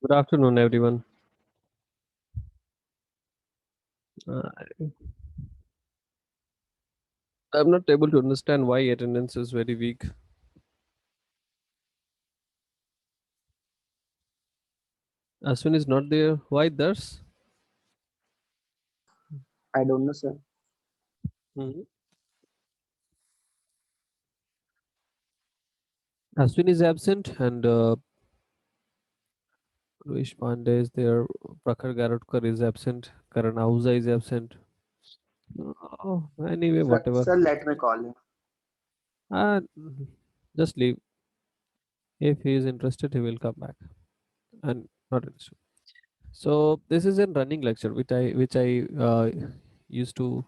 Good afternoon, everyone. Uh, I'm not able to understand why attendance is very weak. Ashwin is not there. Why there's? I don't know, sir. Mhm. Ashwin is absent and Rohish Pandey is there. Prakhar Garotkar is absent. Karan Ahuja is absent. Oh, anyway, Sir, whatever. sir, let me call him. Uh, just leave. If he is interested, he will come back. And not interested. So this is a running lecture, which I used to,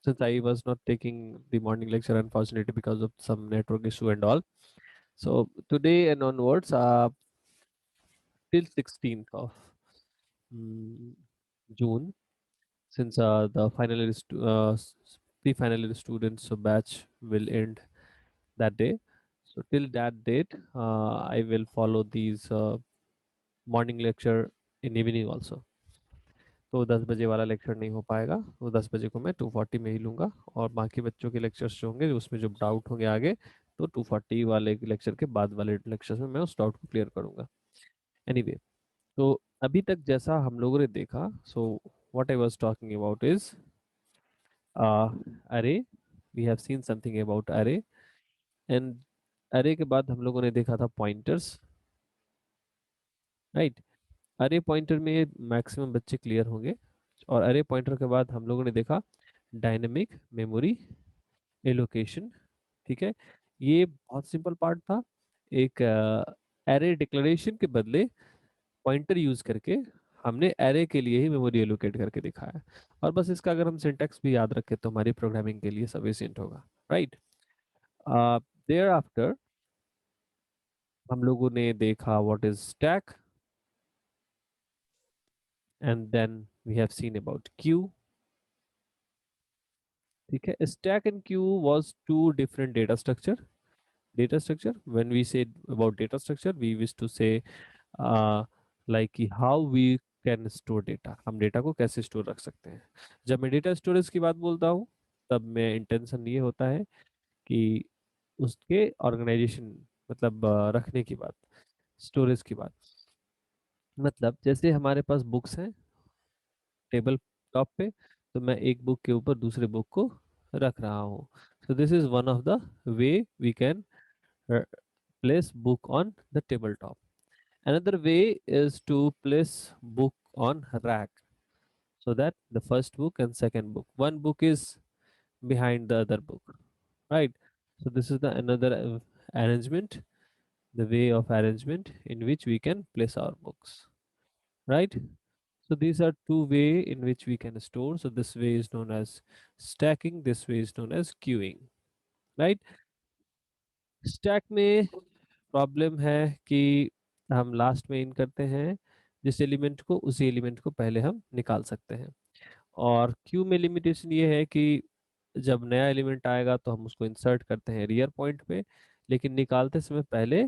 since I was not taking the morning lecture, unfortunately, because of some network issue and all. So today and onwards, till 16th of mm, June, since the pre-finalist students batch will end that day. So till that date, I will follow these morning lecture in evening also. तो 10 बजे वाला lecture नहीं हो पाएगा, वो 10 बजे को मैं 240 में ही लूँगा, और बाकी बच्चों के लेक्चर्स जो होंगे उसमें जो डाउट होंगे आगे, तो 240 वाले लेक्चर के बाद वाले लेक्चर्स में मैं उस डाउट को क्लियर करूँगा. एनीवे, तो अभी तक जैसा हम लोगों ने देखा, so what I was talking about is array. We have seen something about array, and array के बाद हम लोगों ने देखा था पॉइंटर्स, राइट. अरे पॉइंटर में मैक्सिमम बच्चे क्लियर होंगे. और अरे पॉइंटर के बाद हम लोगों ने देखा डायनेमिक मेमोरी एलोकेशन. ठीक है, ये बहुत सिंपल पार्ट था. एक एरे डिक्लेरेशन के बदले पॉइंटर यूज करके हमने एरे के लिए ही मेमोरी एलोकेट करके दिखाया. और बस इसका अगर हम सिंटैक्स भी याद रखें तो हमारी प्रोग्रामिंग के लिए सफिशिएंट होगा, राइट. देयर आफ्टर हम लोगों ने देखा what is stack, and then we have seen about queue. ठीक है, stack and queue was two different data structure. When we say about data structure, we wish to say like कि how we can store data, हम data को कैसे store रख सकते हैं. जब मैं डेटा स्टोरेज की बात बोलता हूँ, तब मैं इंटेंशन ये होता है कि उसके ऑर्गेनाइजेशन, मतलब रखने की बात, स्टोरेज की बात. मतलब जैसे हमारे पास बुक्स हैं टेबल टॉप पे, तो मैं एक बुक के ऊपर दूसरे बुक को रख रहा हूँ. So this is one of the way we can place book on the tabletop. Another way is to place book on rack, so that the first book and second book, one book is behind the other book, right. So this is the another arrangement, the way of arrangement in which we can place our books, right. So these are two way in which we can store. So this way is known as stacking, this way is known as queuing, right. Stack में problem है कि हम last में इन करते हैं जिस element को, उसी एलिमेंट को पहले हम निकाल सकते हैं. और क्यू में लिमिटेशन ये है कि जब नया एलिमेंट आएगा तो हम उसको इंसर्ट करते हैं रियर पॉइंट पे, लेकिन निकालते समय पहले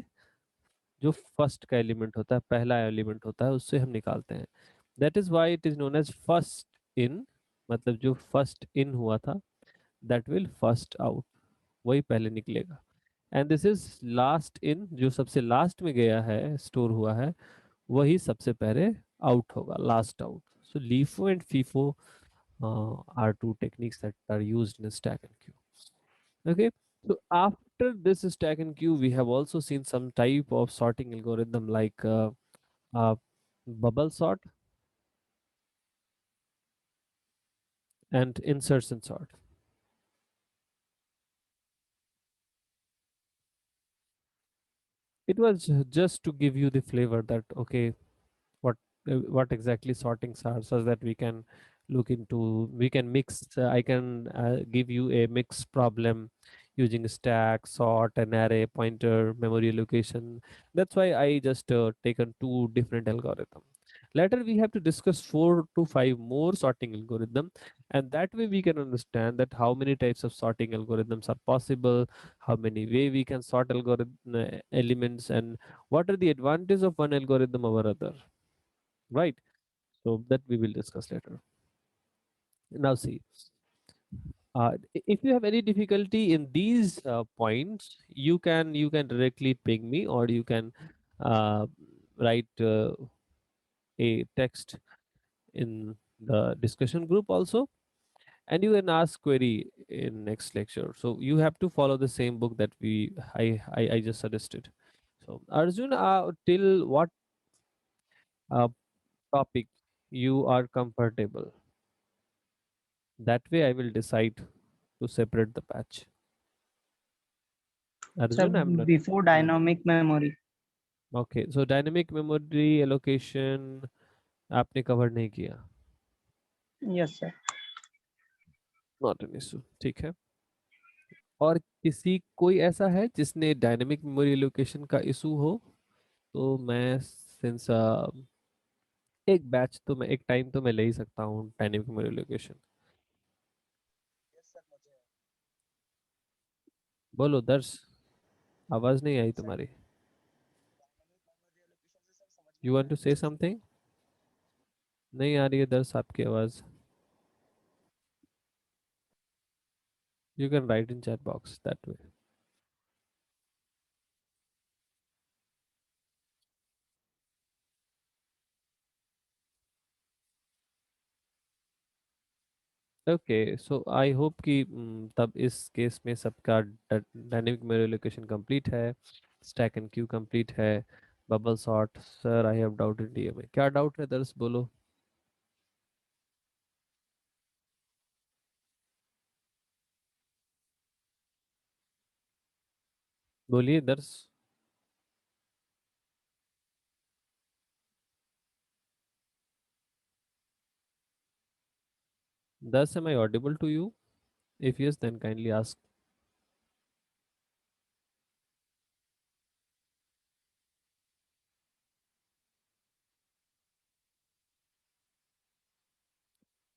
जो फर्स्ट का एलिमेंट होता है, पहला एलिमेंट होता है, उससे हम निकालते हैं. That is why it is known as first in. मतलब जो फर्स्ट इन हुआ था, दैट विल फर्स्ट आउट, वही पहले निकलेगा. And this is last in, जो सबसे लास्ट में गया है, स्टोर हुआ है, वही सबसे पहले आउट होगा, last out. So LIFO and FIFO are two techniques that are used in stack and queue. Okay, so after this stack and queue, we have also seen some type of sorting algorithm like uh, bubble sort and insertion sort. It was just to give you the flavor that okay, what what exactly sortings are, so that we can look into, we can mix, I can give you a mix problem using stack, sort, an array, pointer, memory allocation. That's why I just taken two different algorithm. Later, we have to discuss 4 to 5 more sorting algorithm, and that way we can understand that how many types of sorting algorithms are possible, how many way we can sort algorithm elements, and what are the advantages of one algorithm over other. Right. So that we will discuss later. Now, see, if you have any difficulty in these points, you can directly ping me, or you can uh, write a text in the discussion group also, and you can ask query in next lecture. So you have to follow the same book that I just suggested. So Arjun, till what uh, topic you are comfortable, that way I will decide to separate the batch. Sir, Arjun, I'm not. before Hmm. dynamic memory. Okay, so dynamic memory allocation आपने cover नहीं किया. Yes, sir. Not an issue. ठीक है. और किसी कोई ऐसा है जिसने डायनेमिक मेमोरी एलोकेशन का इशू हो, तो मैं सिंस एक बैच तो मैं एक टाइम तो मैं ले ही सकता हूँ डायनेमिक मेमोरी एलोकेशन. बोलो दर्श, आवाज नहीं आई तुम्हारी. You want to say something? नहीं आ रही है दर्श आपकी आवाज. You can write in chat box that way. Okay, so I hope कि तब इस केस में सबका डायनेमिक मेमोरी एलोकेशन कंप्लीट है, स्टैक एंड क्यू कंप्लीट है. Bubble sort, sir I have doubt in DMA. क्या डाउट है दर्श, बोलो. बोलिए दर्श. Thus, am I audible to you? If yes, then kindly ask.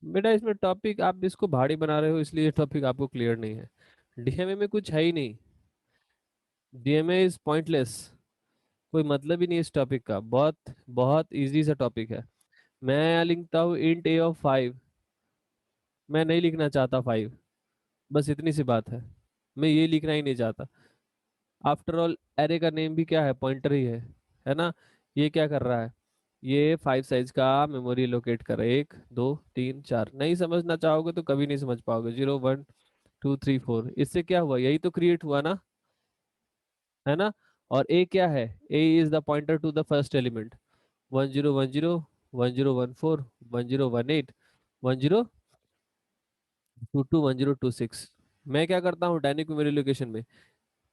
बेटा इसमें टॉपिक आप इसको भारी बना रहे हो, इसलिए ये टॉपिक आपको क्लियर नहीं है. डीएमए में कुछ है ही नहीं. DMA is pointless. कोई मतलब ही नहीं इस टॉपिक का. बहुत बहुत इजी सा टॉपिक है. मैं यहाँ लिखता हूँ इंट ए ऑफ 5. मैं नहीं लिखना चाहता 5. बस इतनी सी बात है. मैं ये लिखना ही नहीं चाहता. आफ्टर ऑल एरे का नेम भी क्या है, पॉइंटर ही है ना. ये क्या कर रहा है, ये 5 साइज का मेमोरी लोकेट कर रहा है. 1 2 3 4. नहीं समझना चाहोगे तो कभी नहीं समझ पाओगे. 0 1 2 3 4, इससे क्या हुआ, यही तो क्रिएट हुआ ना, है ना. और ए क्या है, A is the pointer to the first element. 1010, 1014, 1018, 1022, 1026. मैं क्या करता हूँ डायनेमिक मेमोरी लोकेशन में,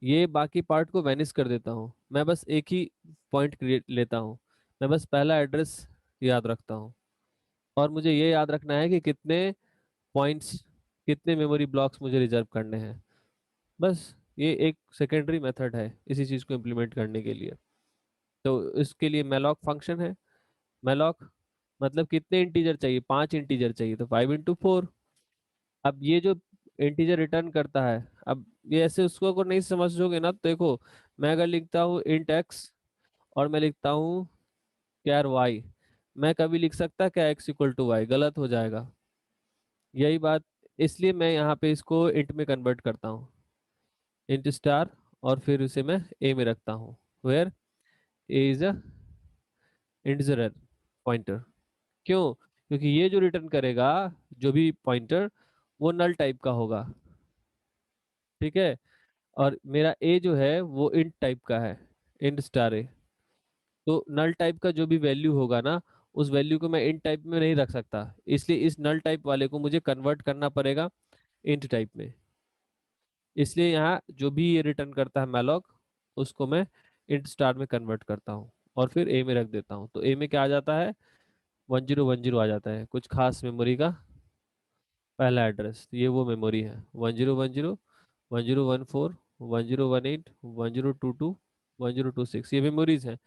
ये बाकी पार्ट को वैनिश कर देता हूँ. मैं बस एक ही पॉइंट क्रिएट लेता हूँ. मैं बस पहला एड्रेस याद रखता हूँ, और मुझे ये याद रखना है कि कितने पॉइंट्स, कितने मेमोरी ब्लॉक्स मुझे रिजर्व करने हैं. बस ये एक सेकेंडरी मेथड है इसी चीज़ को इम्प्लीमेंट करने के लिए. तो इसके लिए मेलॉक फंक्शन है. मेलॉक मतलब कितने इंटीजर चाहिए, 5 इंटीजर चाहिए, तो 5 × 4. अब ये जो इंटीजर रिटर्न करता है, अब ये ऐसे उसको अगर नहीं समझोगे ना, तो देखो, मैं अगर लिखता हूँ इंट एक्स और मैं लिखता हूँ कैर वाई, मैं कभी लिख सकता क्या एक्स इक्वल टू वाई, गलत हो जाएगा. यही बात, इसलिए मैं यहाँ पे इसको इंट में कन्वर्ट करता हूँ, इंट स्टार, और फिर उसे मैं ए में रखता हूँ, where a is a integer pointer. क्यों? क्योंकि ये जो रिटर्न करेगा, जो भी पॉइंटर, वो नल टाइप का होगा. ठीक है. और मेरा ए जो है वो इंट टाइप का है, इंट स्टार ए. तो नल टाइप का जो भी वैल्यू होगा ना, उस वैल्यू को मैं इंट टाइप में नहीं रख सकता, इसलिए इस नल टाइप वाले को मुझे कन्वर्ट करना पड़ेगा इंट टाइप में. इसलिए यहाँ जो भी ये रिटर्न करता है मैलॉक, उसको मैं इंट स्टार में कन्वर्ट करता हूँ, और फिर ए में रख देता हूँ. तो ए में क्या आ जाता है, 1010 आ जाता है, कुछ खास मेमोरी का पहला एड्रेस. ये वो मेमोरी है, 1010, 1014, 1018, 1022, 1026. ये मेमोरीज हैं.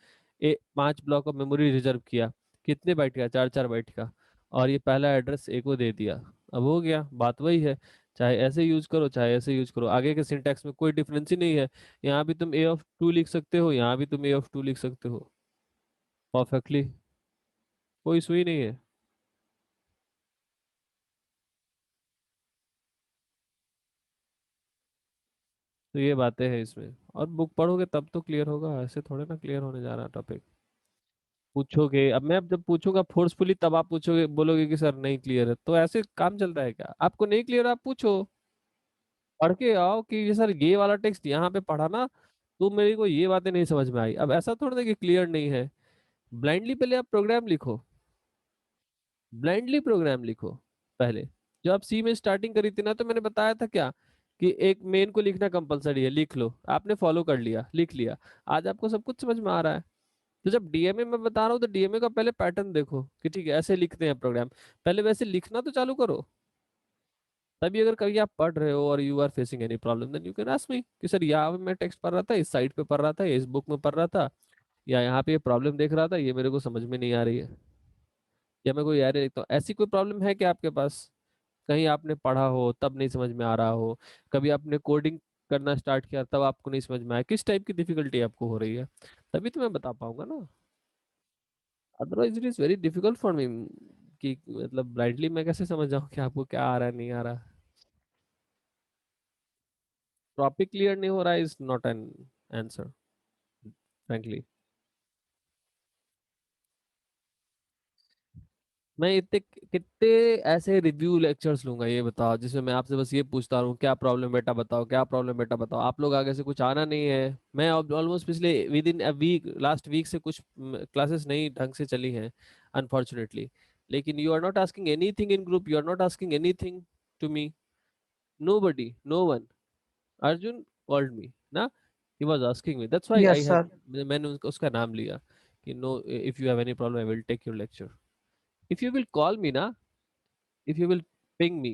5 ब्लॉक ऑफ मेमोरी रिजर्व किया. कितने बाइट का, 4 4 बाइट का, और ये पहला एड्रेस ए को दे दिया। अब हो गया, बात वही है। चाहे ऐसे यूज करो चाहे ऐसे यूज करो, आगे के सिंटैक्स में कोई डिफरेंस ही नहीं है। यहाँ भी तुम A(2) लिख सकते हो, यहाँ भी तुम A(2) लिख सकते हो, परफेक्टली, कोई सुई नहीं है। तो ये बातें हैं इसमें, और बुक पढ़ोगे तब तो क्लियर होगा, ऐसे थोड़े ना क्लियर होने जा रहा टॉपिक। पूछोगे, अब मैं अब जब पूछूंगा फोर्सफुली तब आप पूछोगे, बोलोगे कि सर नहीं क्लियर है, तो ऐसे काम चलता है क्या? आपको नहीं क्लियर, आप पूछो, पढ़ के आओ कि ये सर ये वाला टेक्स्ट यहाँ पे पढ़ा ना, तो मेरे को ये बातें नहीं समझ में आई। अब ऐसा थोड़ा ना कि क्लियर नहीं है। ब्लाइंडली पहले आप प्रोग्राम लिखो, ब्लाइंडली प्रोग्राम लिखो पहले। जब आप सी में स्टार्टिंग करी थी ना, तो मैंने बताया था क्या, कि एक मेन को लिखना कंपलसरी है, लिख लो, आपने फॉलो कर लिया, लिख लिया, आज आपको सब कुछ समझ में आ रहा है। तो जब डीएमए में बता रहा हूँ, तो डीएमए का पहले पैटर्न देखो कि ठीक है ऐसे लिखते हैं प्रोग्राम, पहले वैसे लिखना तो चालू करो। तभी अगर कभी आप पढ़ रहे हो और you are facing any problem, then you can ask me कि सर यहाँ पे मैं टेक्स्ट पढ़ रहा था, इस साइट पे पढ़ रहा था, या इस बुक में पढ़ रहा था, या यहाँ पे ये प्रॉब्लम देख रहा था, ये मेरे को समझ में नहीं आ रही है, या मैं कोई एरर देखता हूँ, ऐसी कोई प्रॉब्लम है क्या आपके पास? कहीं आपने पढ़ा हो तब नहीं समझ में आ रहा हो, कभी आपने कोडिंग करना स्टार्ट किया तब आपको नहीं समझ में आया, किस टाइप की डिफिकल्टी आपको हो रही है, तभी तो मैं बता पाऊंगा ना। Otherwise it is very difficult for me, कि मतलब ब्लाइंडली मैं कैसे समझ जाऊँ कि आपको क्या आ रहा है नहीं आ रहा। टॉपिक क्लियर नहीं हो रहा is not an answer, frankly. मैं इतने कितने ऐसे रिव्यू लेक्चर्स लूंगा, ये बताओ, जिसमें मैं आपसे बस ये पूछता रहूँ क्या प्रॉब्लम बेटा बताओ, क्या प्रॉब्लम बेटा बताओ, आप लोग आगे से कुछ आना नहीं है। मैं ऑलमोस्ट पिछले within a week, last week से कुछ क्लासेस नहीं ढंग से चली हैं, अनफॉर्चुनेटली। लेकिन you are not asking anything in group, you are not asking anything to me, nobody, no one. Arjun called me ना, he was asking me, that's why I Yes, have, sir. मैंने उसका नाम लिया कि no, if you have any problem I will take your lecture, if you will call me ना, if you will ping me,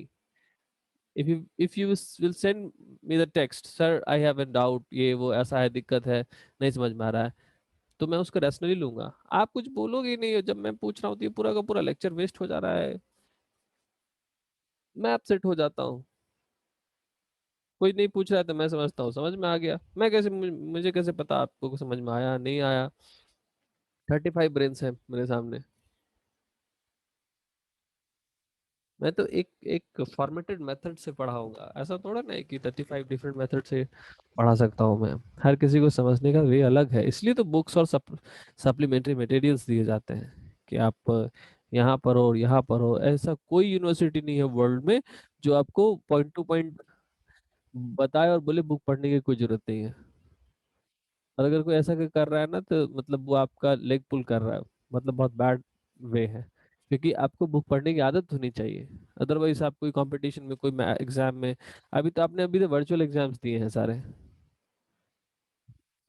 if you will send me the text, sir I have a doubt, ये वो ऐसा है, दिक्कत है, नहीं समझ में आ रहा है, तो मैं उसको रेशनली लूंगा। आप कुछ बोलोगे ही नहीं, जब मैं पूछ रहा हूँ तो ये पूरा का पूरा लेक्चर वेस्ट हो जा रहा है, मैं अपसेट हो जाता हूँ। कोई नहीं पूछ रहा है तो मैं समझता हूँ समझ में आ गया, मैं कैसे मुझे कैसे पता आपको समझ में आया नहीं आया? 35 ब्रेन्स है मेरे सामने, मैं तो एक एक फॉर्मेटेड मेथड से पढ़ाऊंगा, ऐसा थोड़ा ना है कि 35 डिफरेंट मेथड से पढ़ा सकता हूँ मैं। हर किसी को समझने का वे अलग है, इसलिए तो बुक्स और सप्लीमेंट्री मटेरियल्स दिए जाते हैं कि आप यहाँ पढ़ो और यहाँ पढ़ो। ऐसा कोई यूनिवर्सिटी नहीं है वर्ल्ड में जो आपको पॉइंट टू पॉइंट बताए और बोले बुक पढ़ने की कोई जरूरत नहीं है। और अगर कोई ऐसा कर रहा है ना, तो मतलब वो आपका लेग पुल कर रहा है, मतलब बहुत बैड वे है, क्योंकि आपको बुक पढ़ने की आदत होनी चाहिए। अदरवाइज आप कोई कंपटीशन में, कोई एग्जाम में, अभी तो वर्चुअल एग्जाम्स दिए हैं सारे,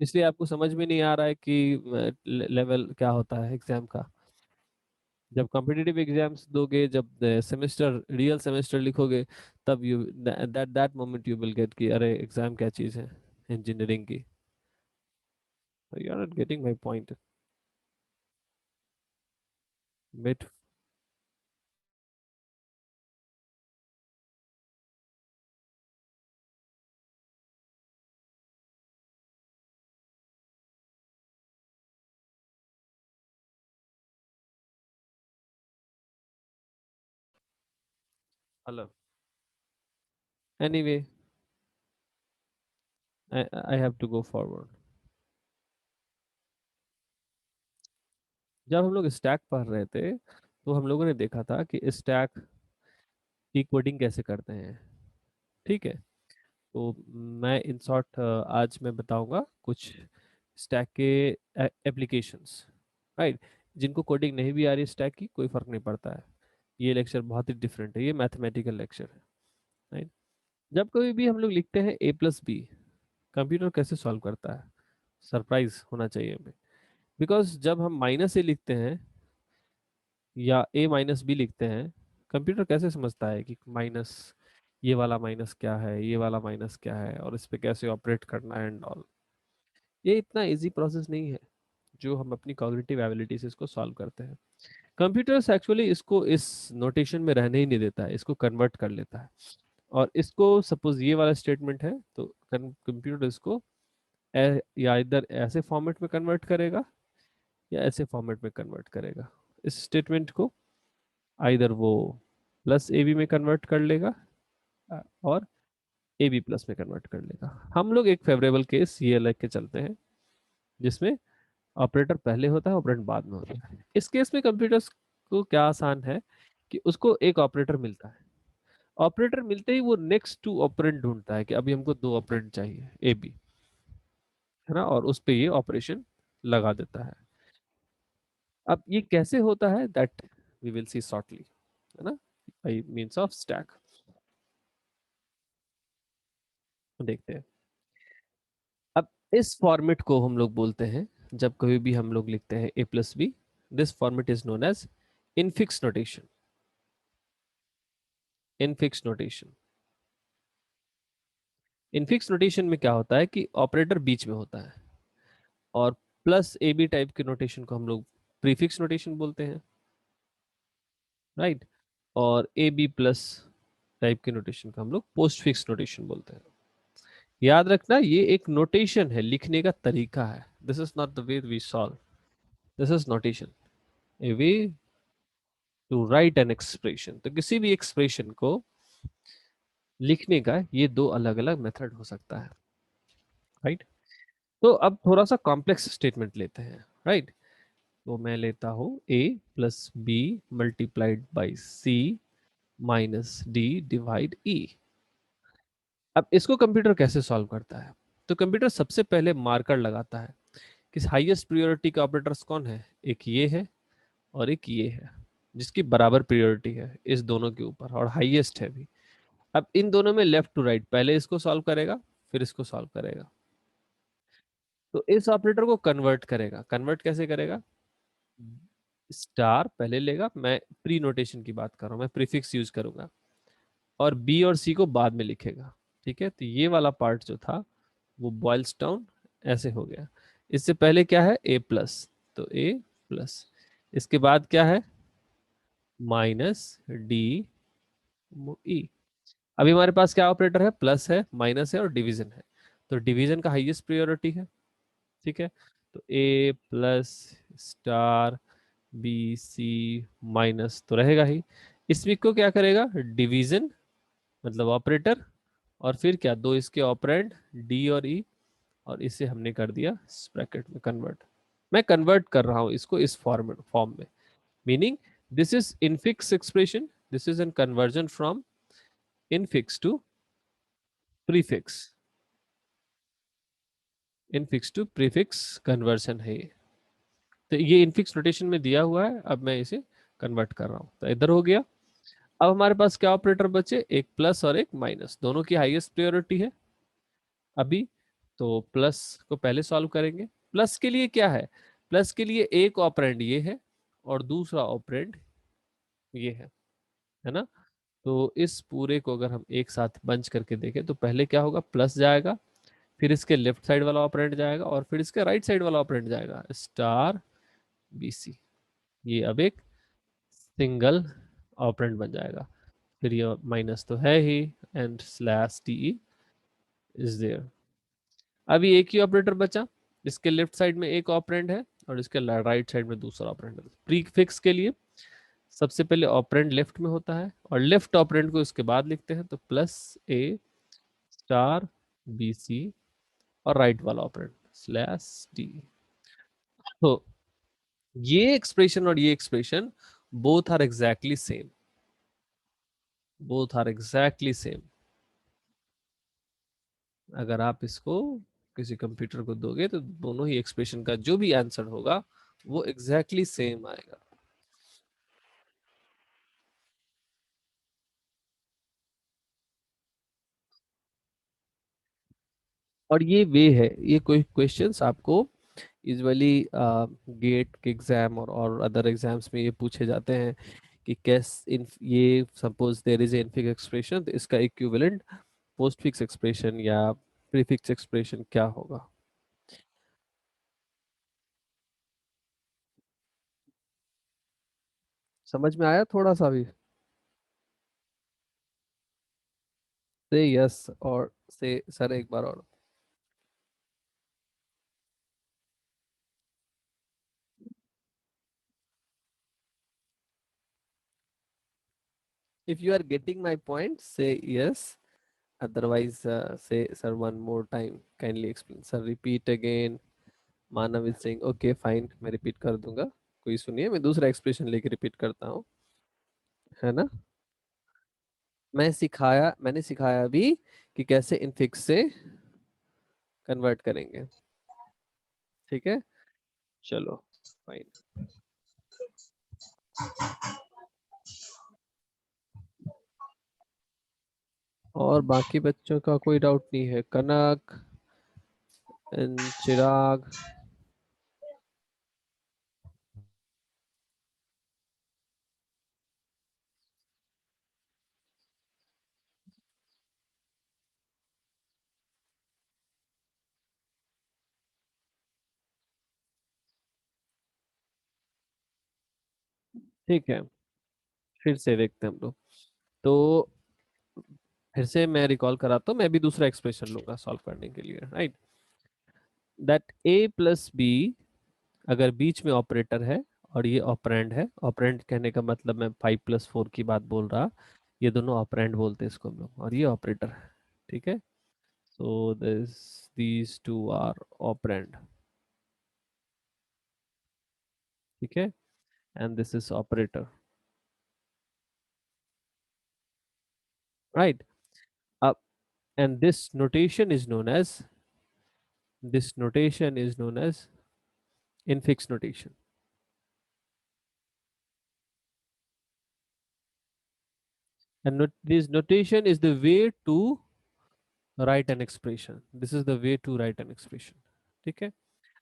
इसलिए आपको समझ में नहीं आ रहा है कि लेवल क्या होता है एग्जाम का। जब कॉम्पिटिटिव एग्जाम्स दोगे, जब सेमेस्टर, रियल सेमेस्टर लिखोगे, तब you that that moment you will get कि अरे एग्जाम क्या चीज़ है इंजीनियरिंग की। You are not getting my point. Wait. Hello. Anyway, I have to go forward. जब हम लोग स्टैक पढ़ रहे थे, तो हम लोगों ने देखा था कि स्टैक की कोडिंग कैसे करते हैं, ठीक है। तो मैं इन शॉर्ट आज मैं बताऊंगा कुछ स्टैक के एप्लीकेशंस, राइट। जिनको कोडिंग नहीं भी आ रही स्टैक की, कोई फर्क नहीं पड़ता है, ये लेक्चर बहुत ही डिफरेंट है, ये मैथमेटिकल लेक्चर है, राइट। जब कभी भी हम लोग लिखते हैं A+B, कंप्यूटर कैसे सॉल्व करता है, सरप्राइज होना चाहिए हमें। बिकॉज जब हम -A लिखते हैं या A-B लिखते हैं, कंप्यूटर कैसे समझता है कि माइनस, ये वाला माइनस क्या है, ये वाला माइनस क्या है, और इस पे कैसे ऑपरेट करना है एंड ऑल। ये इतना इजी प्रोसेस नहीं है जो हम अपनी कॉग्निटिव एबिलिटी से इसको सॉल्व करते हैं। कंप्यूटर्स एक्चुअली इसको इस नोटेशन में रहने ही नहीं देता है, इसको कन्वर्ट कर लेता है। और इसको सपोज ये वाला स्टेटमेंट है तो कंप्यूटर इसको या इधर ऐसे फॉर्मेट में कन्वर्ट करेगा या ऐसे फॉर्मेट में कन्वर्ट करेगा। इस स्टेटमेंट को आइदर वो प्लस ए बी में कन्वर्ट कर लेगा और ए बी प्लस में कन्वर्ट कर लेगा। हम लोग एक फेवरेबल केस ये लेके के चलते हैं जिसमें ऑपरेटर पहले होता है ऑपरेंड बाद में होता है। इस केस में कंप्यूटर्स को क्या आसान है कि उसको एक ऑपरेटर मिलता है, ऑपरेटर मिलते ही वो नेक्स्ट टू ऑपरेंड ढूंढता है कि अभी हमको दो ऑपरेंड चाहिए ए बी, है ना, और उस पे ये ऑपरेशन लगा देता है। अब ये कैसे होता है that we will see shortly, है ना, बाय मींस ऑफ स्टैक। देखते हैं। अब इस फॉर्मेट को हम लोग बोलते हैं, जब कभी भी हम लोग लिखते हैं A plus B, this format is known as infix notation. Infix notation, infix notation में क्या होता है कि ऑपरेटर बीच में होता है, और प्लस ए बी टाइप के नोटेशन को हम लोग प्रीफिक्स नोटेशन बोलते हैं, राइट। और ए बी प्लस टाइप के नोटेशन को हम लोग पोस्ट फिक्स नोटेशन बोलते हैं। याद रखना ये एक नोटेशन है, लिखने का तरीका है। This is not the way we solve, this is notation, a way to write an expression. तो किसी भी एक्सप्रेशन को लिखने का ये दो अलग अलग मेथड हो सकता है, राइट। तो अब थोड़ा सा कॉम्प्लेक्स स्टेटमेंट लेते हैं, राइट। तो मैं लेता हूं a plus B multiplied by C minus D divide E. अब इसको कंप्यूटर कैसे सॉल्व करता है? तो कंप्यूटर सबसे पहले मार्कर लगाता है कि हाईएस्ट प्रायोरिटी के ऑपरेटर्स कौन है। एक ये है और एक ये है, जिसकी बराबर प्रायोरिटी है इस दोनों के ऊपर और हाईएस्ट है भी। अब इन दोनों में लेफ्ट टू राइट, पहले इसको सॉल्व करेगा फिर इसको सॉल्व करेगा। तो इस ऑपरेटर को कन्वर्ट करेगा। कन्वर्ट कैसे करेगा? स्टार पहले लेगा, मैं प्री नोटेशन की बात कर रहा हूं, मैं प्रीफिक्स यूज करूंगा, और बी और सी को बाद में लिखेगा। ठीक है, तो ये वाला पार्ट जो था वो बॉइल्स डाउन ऐसे हो गया। इससे पहले क्या है? ए प्लस, तो ए प्लस, इसके बाद क्या है? Minus D E. अभी हमारे पास क्या ऑपरेटर है? प्लस है, माइनस है और डिवीजन है। तो डिवीजन का हाईएस्ट प्रायोरिटी है, ठीक है। तो A plus star B C minus तो रहेगा ही। इसमें को क्या करेगा? डिवीजन मतलब ऑपरेटर, और फिर क्या, दो इसके ऑपरेंड डी और ई, और इसे हमने कर दिया ब्रैकेट में कन्वर्ट। मैं कन्वर्ट कर रहा हूं इसको इस फॉर्म में, meaning this is infix expression, this is an conversion from infix to prefix, infix to prefix conversion है ये। तो ये इनफिक्स नोटेशन में दिया हुआ है, अब मैं इसे कन्वर्ट कर रहा हूं, तो इधर हो गया। अब हमारे पास क्या ऑपरेटर बचे? एक प्लस और एक माइनस, दोनों की हाईएस्ट प्रायोरिटी है अभी। तो प्लस को पहले सॉल्व करेंगे। प्लस के लिए क्या है? प्लस के लिए एक ऑपरेंड ये है और दूसरा ऑपरेंड ये है ना। तो इस पूरे को अगर हम एक साथ बंच करके देखें तो पहले क्या होगा? प्लस जाएगा, फिर इसके लेफ्ट साइड वाला ऑपरेंड जाएगा और फिर इसके राइट साइड वाला ऑपरेंड जाएगा स्टार बी सी। ये अब एक सिंगल ऑपरेंड बन जाएगा। फिर ये माइनस तो है ही, and slash T is there. अभी एक ही ऑपरेटर बचा, इसके लेफ्ट साइड में एक ऑपरेंड है और इसके राइट साइड में दूसरा ऑपरेंड है। प्रीफिक्स के लिए सबसे पहले ऑपरेंड लेफ्ट में होता है और लेफ्ट ऑपरेंड को इसके बाद लिखते हैं, तो प्लस ए स्टार बी सी और राइट वाला ऑपरेंड स्लैश डी। तो ये एक्सप्रेशन और ये expression both are exactly same, both are exactly same. अगर आप इसको किसी कंप्यूटर को दोगे तो दोनों ही एक्सप्रेशन का जो भी आंसर होगा वो एग्जैक्टली सेम आएगा। और ये वे है, ये कोई क्वेश्चंस आपको यूजुअली गेट के एग्जाम और अदर एग्जाम्स में ये पूछे जाते हैं कि कैस इन ये suppose there is infix expression, तो इसका इक्विवेलेंट पोस्ट फिक्स एक्सप्रेशन या प्रीफिक्स एक्सप्रेशन क्या होगा। समझ में आया थोड़ा सा भी? से यस और से सर एक बार और। If you are getting my point, say yes. Otherwise, say, sir, one more time. Kindly explain. Sir, repeat again. Manav is saying okay fine, मैं रिपीट कर दूंगा, कोई सुनिए, मैं दूसरा एक्सप्रेशन लेके रिपीट करता हूँ, है ना? मैंने सिखाया भी कि कैसे इनफिक्स से कन्वर्ट करेंगे। ठीक है, चलो फाइन। और बाकी बच्चों का कोई डाउट नहीं है? कनक एंड चिराग। ठीक है, फिर से देखते हैं हम लोग। तो फिर से मैं रिकॉल कराता हूँ, मैं भी दूसरा एक्सप्रेशन लूंगा सॉल्व करने के लिए, right? That A plus B, अगर बीच में ऑपरेटर है और ये ऑपरेंड है, ऑपरेंड कहने का मतलब मैं 5+4 की बात बोल रहा, ये दोनों ऑपरेंड बोलते हैं इसको हम लोग, और ये ऑपरेटर है। ठीक है, so these two are operand. ठीक है, and this is operator, right? अब and this notation is known as infix notation. And this notation is the way to write an expression. This is the way to write an expression. ठीक है,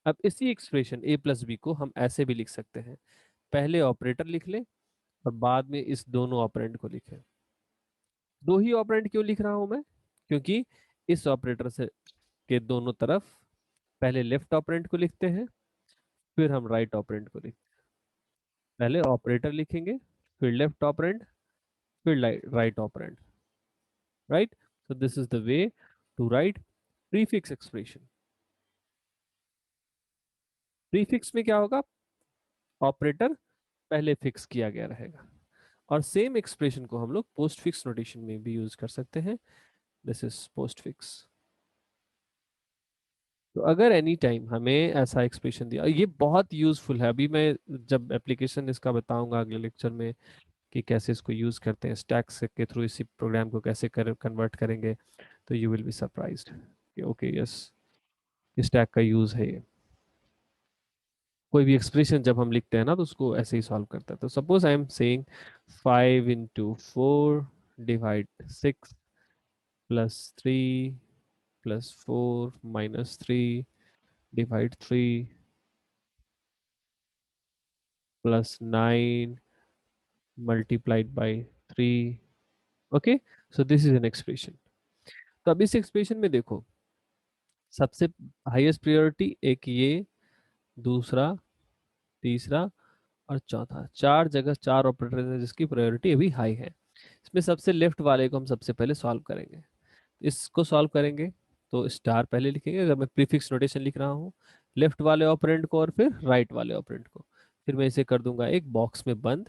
अब इसी expression a plus B को हम ऐसे भी लिख सकते हैं, पहले ऑपरेटर लिख ले और बाद में इस दोनों ऑपरेंड को लिखे। दो ही ऑपरेंड क्यों लिख रहा हूं मैं? क्योंकि इस ऑपरेटर से के दोनों तरफ पहले लेफ्ट ऑपरेंड को लिखते हैं, फिर हम राइट ऑपरेंड को लिखते हैं। पहले ऑपरेटर लिखेंगे, फिर लेफ्ट ऑपरेंड, फिर right operand, right? So this is the way to write prefix expression. Prefix में क्या होगा? ऑपरेटर पहले फिक्स किया गया रहेगा। और सेम एक्सप्रेशन को हम लोग पोस्ट फिक्स नोटेशन में भी यूज कर सकते हैं। This is post fix. तो अगर एनी टाइम हमें ऐसा एक्सप्रेशन दिया, ये बहुत यूजफुल है, अभी मैं जब एप्लीकेशन इसका बताऊंगा अगले लेक्चर में कि कैसे इसको यूज करते हैं स्टैक के थ्रू, इसी प्रोग्राम को कैसे कन्वर्ट करेंगे, तो यू विल बी सरप्राइज्ड कि ओके यस, स्टैक का यूज है ये। कोई भी एक्सप्रेशन जब हम लिखते हैं ना तो उसको ऐसे ही सॉल्व करते हैं। तो suppose I am saying 5 into 4 divide 6 + 3 + 4 - 3 divide 3 + 9 multiplied by 3। Okay, so this is N expression. तो अब इस एक्सप्रेशन में देखो, सबसे हाईएस्ट प्रायोरिटी एक ये, दूसरा, तीसरा और चौथा, चार जगह चार ऑपरेटर है जिसकी प्रायोरिटी अभी हाई है। इसमें सबसे लेफ्ट वाले को हम सबसे पहले सॉल्व करेंगे। इसको सॉल्व करेंगे तो स्टार पहले लिखेंगे, अगर मैं प्रीफिक्स नोटेशन लिख रहा हूँ, लेफ्ट वाले ऑपरेंड को और फिर राइट वाले ऑपरेंड को, फिर मैं इसे कर दूंगा एक बॉक्स में बंद,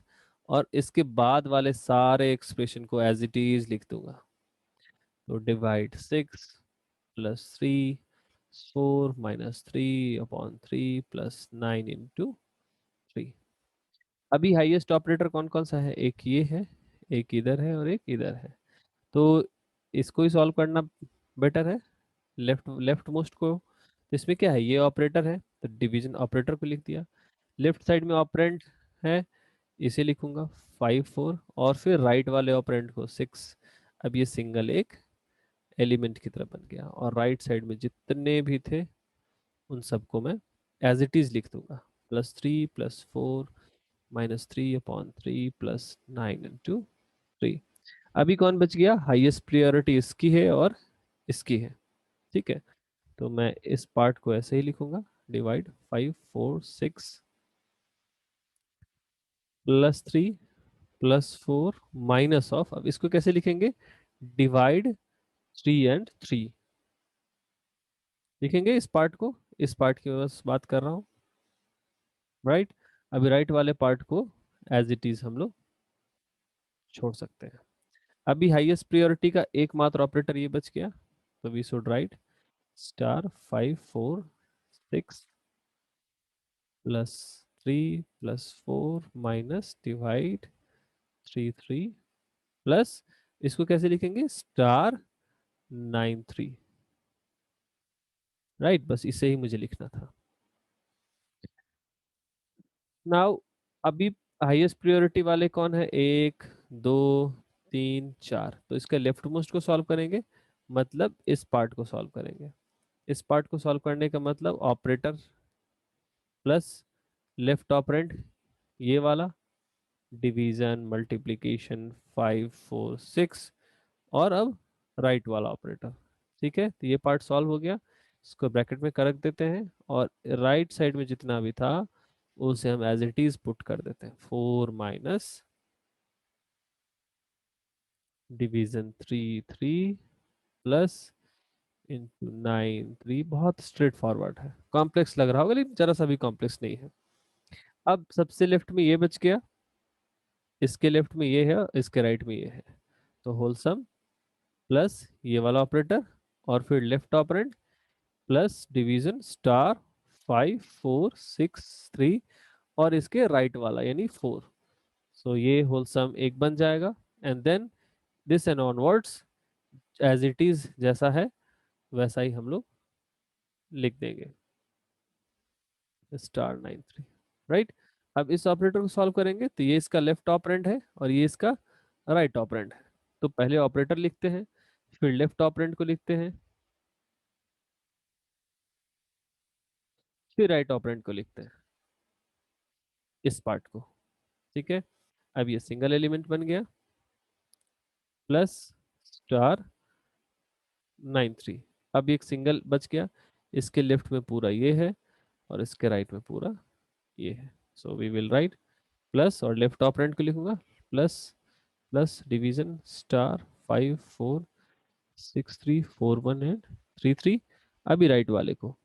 और इसके बाद वाले सारे एक्सप्रेशन को एज इट इज लिख दूंगा। तो डिवाइड 6 + 3 + 4 - 3 + 9 × 3। अभी हाईएस्ट ऑपरेटर कौन कौन सा है? एक ये है, एक इधर है और एक इधर है। तो इसको ही सॉल्व करना बेटर है, लेफ्ट लेफ्ट मोस्ट को। तो इसमें क्या है, ये ऑपरेटर है तो डिवीजन ऑपरेटर को लिख दिया। लेफ्ट साइड में ऑपरेंड है, इसे लिखूंगा 5 4, और फिर राइट वाले ऑपरेंड को 6। अब ये सिंगल एक एलिमेंट की तरह बन गया, और राइट साइड में जितने भी थे उन सबको मैं एज इट इज लिख दूंगा। +3 + 4 - 3 + 9 × 3। अभी कौन बच गया? हाईएस्ट प्रायोरिटी इसकी है और इसकी है। ठीक है, तो मैं इस पार्ट को ऐसे ही लिखूंगा, डिवाइड 5 4 6 + 3 +4 माइनस ऑफ, अब इसको कैसे लिखेंगे, डिवाइड 3 and 3 लिखेंगे इस पार्ट को, इस पार्ट की बस बात कर रहा हूँ, राइट। अभी राइट वाले पार्ट को एज इट इज हम लोग छोड़ सकते हैं। अभी हाईएस्ट प्रायोरिटी का एकमात्र ऑपरेटर ये बच गया, तो we should write star 5 4 6 +3 +4 minus divide 3 3 plus, इसको कैसे लिखेंगे, *9 3, राइट। बस इसे ही मुझे लिखना था। नाउ अभी हाईएस्ट प्रायोरिटी वाले कौन है, 1 2 3 4, तो इसके लेफ्ट मोस्ट को सॉल्व करेंगे, मतलब इस पार्ट को सॉल्व करेंगे। इस पार्ट को सॉल्व करने का मतलब ऑपरेटर प्लस लेफ्ट ऑपरेंड ये वाला, डिवीजन मल्टीप्लिकेशन 5 4 6, और अब राइट वाला ऑपरेटर। ठीक है, तो ये पार्ट सॉल्व हो गया, इसको ब्रैकेट में कर रख देते हैं, और राइट साइड में जितना भी था उसे हम एज इट इज पुट कर देते हैं, 4 माइनस डिवीजन 3 3 प्लस इंटू 9 3। बहुत स्ट्रेट फॉरवर्ड है, कॉम्प्लेक्स लग रहा होगा लेकिन जरा सा भी कॉम्प्लेक्स नहीं है। अब सबसे लेफ्ट में ये बच गया, इसके लेफ्ट में ये है, इसके राइट में ये है, तो होलसम प्लस ये वाला ऑपरेटर, और फिर लेफ्ट ऑपरेंड प्लस डिवीजन *5 4 6 3, और इसके राइट वाला यानी 4। सो ये होलसम एक बन जाएगा, and then this and onwards as it is जैसा है वैसा ही हम लोग लिख देंगे, *9 3, राइट। अब इस ऑपरेटर को सॉल्व करेंगे, तो ये इसका लेफ्ट ऑपरेंड है और ये इसका राइट ऑपरेंड है, तो पहले ऑपरेटर लिखते हैं, फिर लेफ्ट ऑपरेंड को लिखते हैं, फिर राइट ऑपरेंड को लिखते हैं, इस पार्ट को। ठीक है, अब ये सिंगल एलिमेंट बन गया, प्लस *9 3। अब एक सिंगल बच गया, इसके लेफ्ट में पूरा ये है और इसके राइट में पूरा ये है, so we will write plus, और लेफ्ट ऑपरेंड को लिखूंगा प्लस प्लस डिवीजन *5 4 6 3 4 1 एंड 3 3। अभी राइट वाले को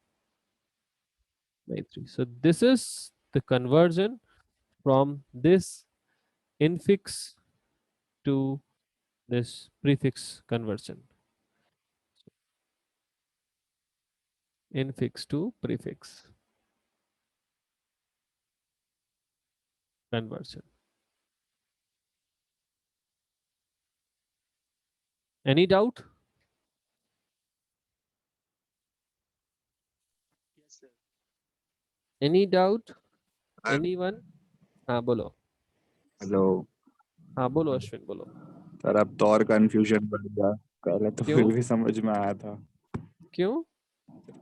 9 3। सो this is the conversion from this infix to this prefix conversion, infix to prefix conversion. Any doubt? Any doubt? Anyone? हाँ बोलो। Hello हाँ बोलो अश्विन बोलो। सर, अब तो और कंफ्यूजन बढ़ गया। पहले तो फिर क्यों? भी समझ में आया था, क्यों?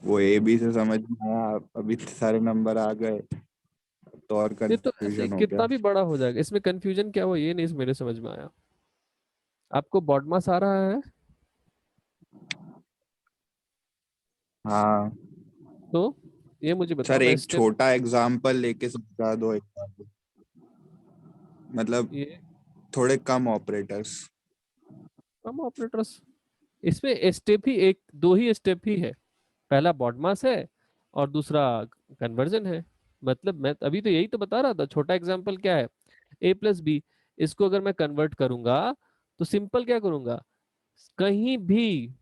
वो ए बी से समझ में आया, अभी इतने सारे नंबर आ गए, अब तो और ये तो ऐसे ही कंफ्यूजन हो कितना गया। भी बड़ा हो जाएगा, इसमें कंफ्यूजन क्या हुआ ये नहीं मेरे समझ में आया। आपको बॉडमास आ रहा है? हाँ तो ये मुझे बताओ, सर, मैं एक स्टेप, छोटा एग्जाम्पल लेके समझा दो एक बार, मतलब ये थोड़े कम ऑपरेटर्स। हम ऑपरेटर्स, इसमें स्टेप ही एक दो ही स्टेप ही है, पहला बॉडमास है और दूसरा कन्वर्जन है। मतलब मैं अभी तो यही तो बता रहा था, छोटा एग्जांपल क्या है, a+b, इसको अगर मैं कन्वर्ट करूंगा तो सिंपल क्या करूंगा, कहीं भी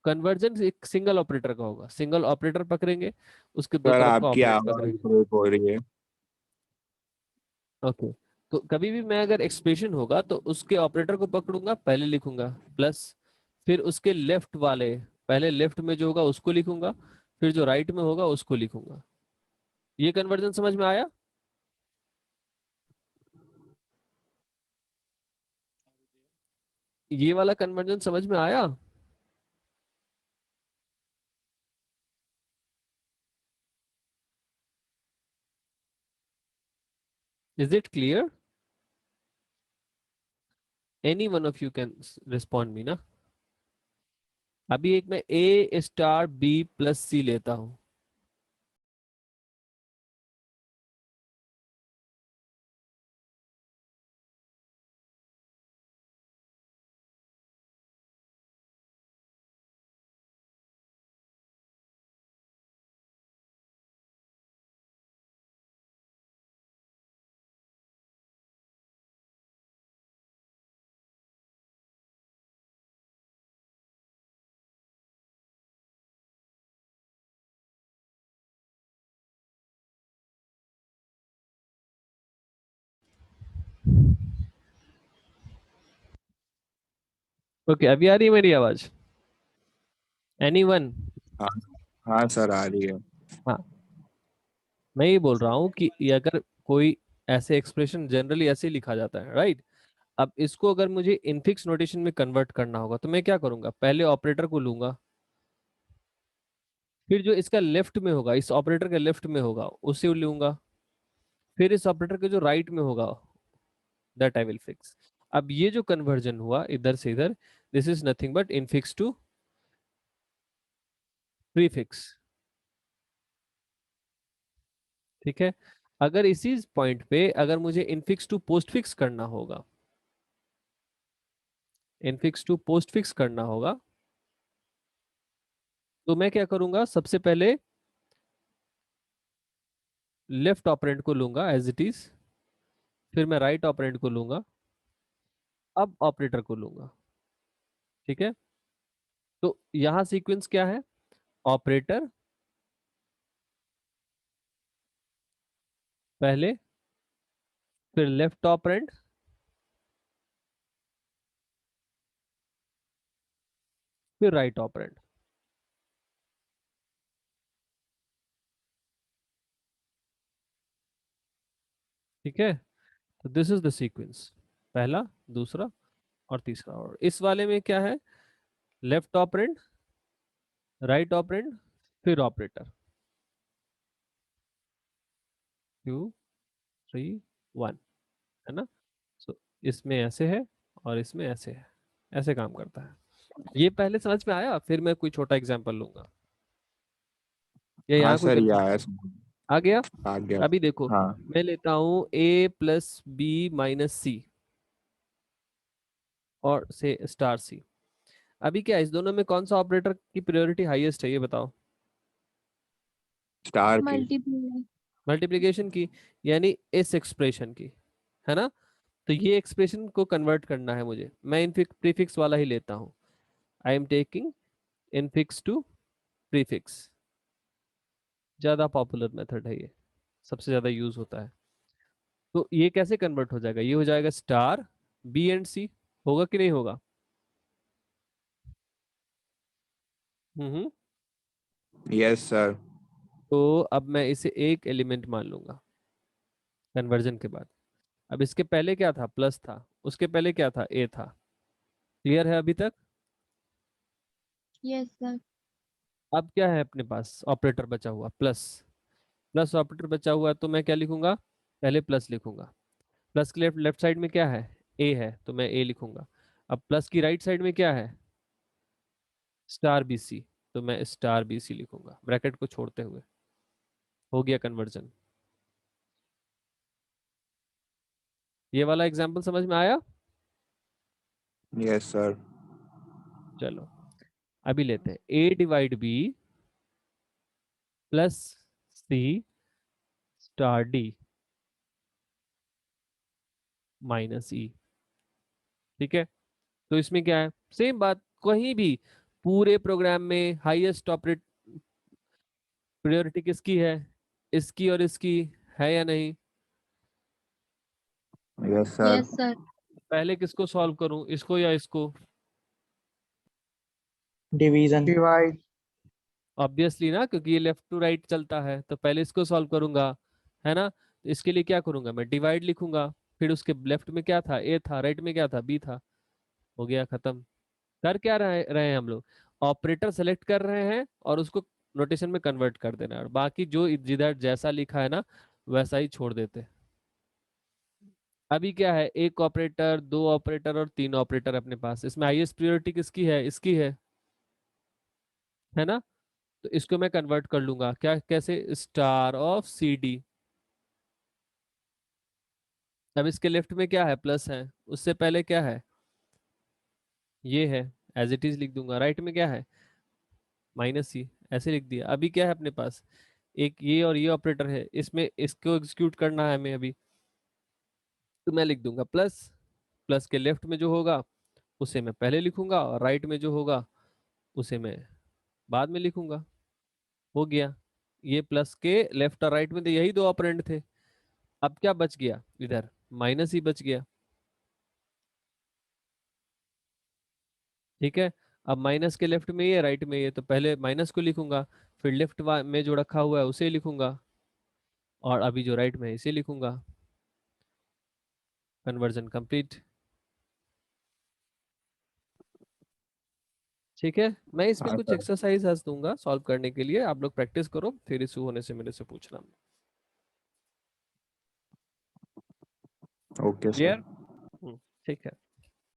कन्वर्जन एक सिंगल ऑपरेटर का होगा, सिंगल ऑपरेटर पकड़ेंगे, उसके दो सर, तरफ का आपकी ऑपरेंड आवाज पकड़ेंगे। ब्रेक हो रही है। ओके, तो कभी भी मैं अगर एक्सप्रेशन होगा तो उसके ऑपरेटर को पकड़ूंगा, पहले लिखूंगा प्लस, फिर उसके लेफ्ट वाले, पहले लेफ्ट में जो होगा उसको लिखूंगा, फिर जो राइट में होगा उसको लिखूंगा। ये कन्वर्जन समझ में आया? ये वाला कन्वर्जन समझ में आया? Is it clear? Any one of you can respond me ना। अभी एक मैं A*B+C लेता हूं, ओके, अभी आ रही है मेरी आवाज? एनीवन? हाँ हाँ सर, आ रही है। हाँ, मैं ये बोल रहा हूँ कि ये अगर कोई ऐसे एक्सप्रेशन जनरली ऐसे ही लिखा जाता है, राइट? अब इसको अगर मुझे इनफिक्स नोटेशन में कन्वर्ट करना होगा तो मैं क्या करूंगा? पहले ऑपरेटर को लूंगा, फिर जो इसका लेफ्ट में होगा, इस ऑपरेटर के लेफ्ट में होगा उसे लूंगा, फिर इस ऑपरेटर के जो राइट में होगा दैट आई विल फिक्स। अब ये जो कन्वर्जन हुआ इधर से इधर, this is nothing but infix to prefix. ठीक है। अगर इसी पॉइंट पे अगर मुझे इनफिक्स टू पोस्टफिक्स करना होगा, इनफिक्स टू पोस्टफिक्स करना होगा, तो मैं क्या करूंगा? सबसे पहले लेफ्ट ऑपरेंड को लूंगा एज इट इज, फिर मैं राइट ऑपरेंड को लूंगा, अब ऑपरेटर को लूंगा। ठीक है। तो यहां सीक्वेंस क्या है? ऑपरेटर पहले, फिर लेफ्ट ऑपरेंड, फिर राइट ऑपरेंड। ठीक है। तो दिस इज द सीक्वेंस, पहला, दूसरा और तीसरा। और इस वाले में क्या है? लेफ्ट ऑपरेंड, राइट ऑपरेंड, फिर ऑपरेटर। 2 3 1, है ना? सो इसमें ऐसे है और इसमें ऐसे है, ऐसे काम करता है। ये पहले समझ में आया? फिर मैं कोई छोटा एग्जांपल लूंगा, या हाँ यहाँ कोई सर, ये कंफ्यूजन? आया आ गया? आ गया। अभी देखो, हाँ मैं लेता हूँ a+b - c और से स्टार सी। अभी क्या है, इस दोनों में कौन सा ऑपरेटर की प्रायोरिटी हाईएस्ट है, ये बताओ? स्टार की। मल्टीप्लाई। मल्टीप्लिकेशन की, यानी इस एक्सप्रेशन की, है ना? तो ये एक्सप्रेशन को कन्वर्ट करना है मुझे, मैं इनफिक्स प्रीफिक्स वाला ही लेता हूँ। I am taking infix to prefix. ज्यादा पॉपुलर मेथड है ये, सबसे ज्यादा यूज होता है। तो ये कैसे कन्वर्ट हो जाएगा? ये हो जाएगा स्टार बी एंड सी, होगा कि नहीं होगा? हम्म। Yes sir. तो अब मैं इसे एक एलिमेंट मान लूंगा कन्वर्जन के बाद। अब इसके पहले क्या था? प्लस था, उसके पहले क्या था? ए था। क्लियर है अभी तक? Yes sir. अब क्या है अपने पास? ऑपरेटर बचा हुआ प्लस। प्लस ऑपरेटर बचा हुआ है, तो मैं क्या लिखूंगा? पहले प्लस लिखूंगा। प्लस के लेफ्ट लेफ्ट साइड में क्या है? ए है, तो मैं ए लिखूंगा। अब प्लस की राइट साइड में क्या है? स्टार बी सी, तो मैं स्टार बी सी लिखूंगा ब्रैकेट को छोड़ते हुए। हो गया कन्वर्जन। ये वाला एग्जाम्पल समझ में आया? Yes sir. चलो, अभी लेते हैं a/b प्लस सी स्टार डी माइनस ई। ठीक है। तो इसमें क्या है? सेम बात, कहीं भी पूरे प्रोग्राम में हाईएस्ट ऑपरेट प्रायोरिटी किसकी है? इसकी और इसकी, है या नहीं? Yes sir. Yes sir. पहले किसको सॉल्व करूं, इसको या इसको? डिवीजन। डिवाइड। ऑब्वियसली ना, क्योंकि ये लेफ्ट टू राइट चलता है, तो पहले इसको सॉल्व करूंगा, है ना? तो इसके लिए क्या करूंगा? मैं डिवाइड लिखूंगा, फिर उसके लेफ्ट में क्या था? ए था, राइट में क्या था? बी था। हो गया खत्म। कर क्या रहे हैं हम लोग? ऑपरेटर सेलेक्ट कर रहे हैं और उसको नोटेशन में कन्वर्ट कर देना है, और बाकी जो जिधर जैसा लिखा है ना वैसा ही छोड़ देते हैं। अभी क्या है? एक ऑपरेटर, दो ऑपरेटर और तीन ऑपरेटर अपने पास। इसमें हाईएस्ट प्रायोरिटी किसकी है? इसकी है ना? तो इसको मैं कन्वर्ट कर लूंगा, क्या कैसे? Star of C D. अब इसके लेफ्ट में क्या है? प्लस है, उससे पहले क्या है? ये है, एज इट इज लिख दूंगा। राइट में क्या है? माइनस सी, ऐसे लिख दिया। अभी क्या है अपने पास? एक ये और ये ऑपरेटर है, इसमें इसको एग्जीक्यूट करना है हमें अभी, तो मैं लिख दूंगा प्लस। प्लस के लेफ्ट में जो होगा उसे मैं पहले लिखूंगा, और राइट में जो होगा उसे मैं बाद में लिखूंगा। हो गया। ये प्लस के लेफ्ट और राइट में तो यही दो ऑपरेंड थे। अब क्या बच गया इधर? माइनस ही बच गया। ठीक है, अब माइनस के लेफ्ट में ये राइट में ये, तो पहले माइनस को लिखूंगा, फिर लेफ्ट में जो रखा हुआ है उसे लिखूंगा, और अभी जो राइट में है इसे लिखूंगा। Conversion complete. ठीक है, मैं इसमें हाँ कुछ सर। एक्सरसाइज दूंगा सॉल्व करने के लिए, आप लोग प्रैक्टिस करो, फिर इशू होने से मेरे से पूछना। Okay clear? सर। ठीक है।